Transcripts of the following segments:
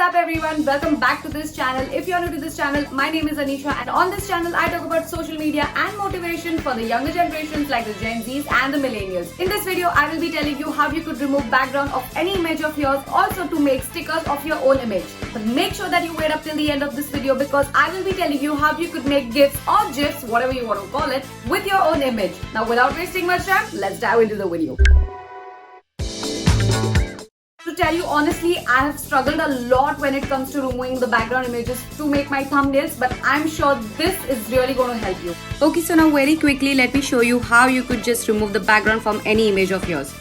up everyone? Welcome back to this channel. If you're new to this channel, my name is Anisha and on this channel I talk about social media and motivation for the younger generations like the Gen Zs and the millennials. In this video, I will be telling you how you could remove background of any image of yours, also to make stickers of your own image. But make sure that you wait up till the end of this video because I will be telling you how you could make GIFs or GIFs, whatever you want to call it, with your own image. Now without wasting much time, let's dive into the video. To tell you honestly, I have struggled a lot when it comes to removing the background images to make my thumbnails, but I'm sure this is really going to help you. Okay, so now very quickly let me show you how you could just remove the background from any image of yours.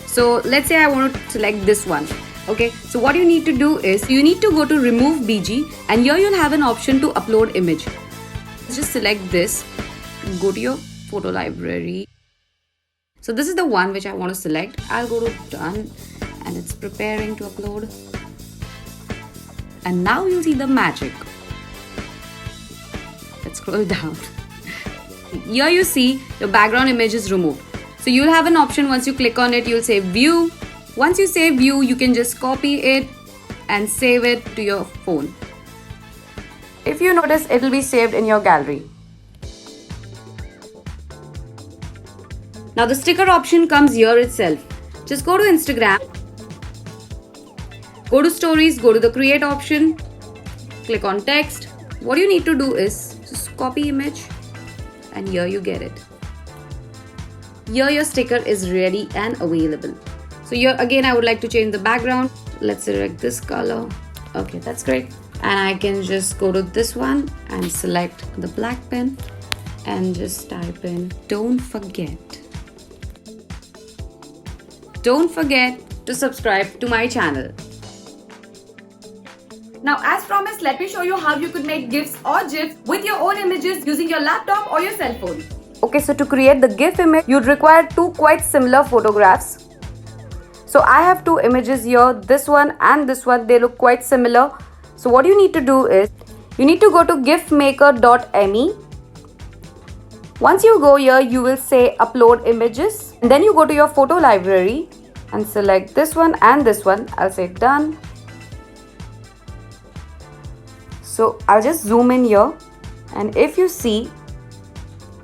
So let's say I want to select this one. Okay, so what you need to do is you need to go to remove BG and here you'll have an option to upload image. Just select this, go to your photo library. So this is the one which I want to select. I'll go to done. And it's preparing to upload. And now you'll see the magic. Let's scroll down. Here you see your background image is removed. So you'll have an option once you click on it, you'll say view. Once you say view, you can just copy it and save it to your phone. If you notice, it'll be saved in your gallery. Now the sticker option comes here itself. Just go to Instagram. Go to stories, go to the create option, click on text. What you need to do is just copy image and here you get it. Here your sticker is ready and available. So here again I would like to change the background. Let's select this color. Okay, that's great. And I can just go to this one and select the black pen and just type in don't forget to subscribe to my channel. Now as promised, let me show you how you could make GIFs or GIFs with your own images using your laptop or your cell phone. Okay, so to create the GIF image, you'd require two quite similar photographs. So I have two images here, this one and this one, they look quite similar. So what you need to do is, you need to go to gifmaker.me. Once you go here, you will say upload images. And then you go to your photo library and select this one and this one. I'll say done. So I'll just zoom in here and if you see,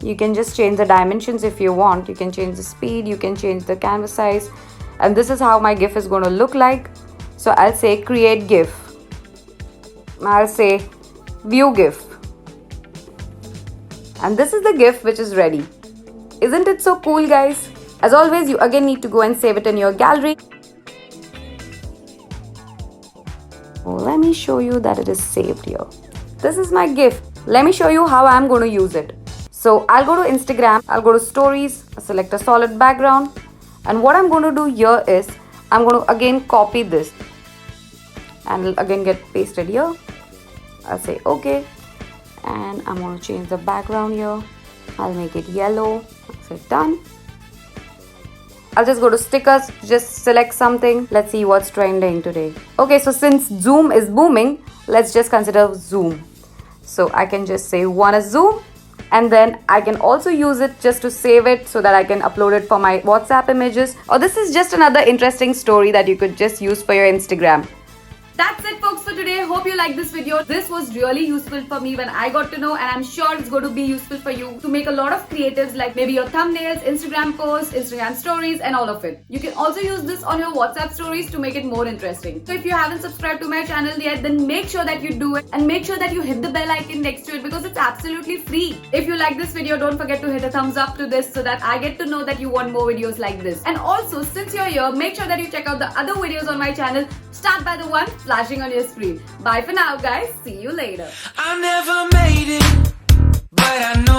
you can just change the dimensions if you want. You can change the speed, you can change the canvas size, and this is how my GIF is going to look like. So I'll say create GIF. I'll say view GIF. And this is the GIF which is ready. Isn't it so cool, guys? As always, you again need to go and save it in your gallery. Let me show you that it is saved here. This is my GIF. Let me show you how I'm going to use it. So I'll go to Instagram, I'll go to stories, select a solid background. And what I'm going to do here is, I'm going to again copy this. And it'll again get pasted here. I'll say okay. And I'm going to change the background here. I'll make it yellow. I'll say done. I'll just go to stickers, just select something. Let's see what's trending today. Okay, so since Zoom is booming, let's just consider Zoom. So I can just say wanna Zoom and then I can also use it just to save it so that I can upload it for my WhatsApp images. Or this is just another interesting story that you could just use for your Instagram. That's it folks for today. Hope you liked this video. This was really useful for me when I got to know, and I'm sure it's going to be useful for you to make a lot of creatives like maybe your thumbnails, Instagram posts, Instagram stories and all of it. You can also use this on your WhatsApp stories to make it more interesting. So if you haven't subscribed to my channel yet, then make sure that you do it and make sure that you hit the bell icon next to it because it's absolutely free. If you like this video, don't forget to hit a thumbs up to this so that I get to know that you want more videos like this. And also, since you're here, make sure that you check out the other videos on my channel. Start by the one flashing on your screen. Bye for now, guys. See you later. I never made it, but I know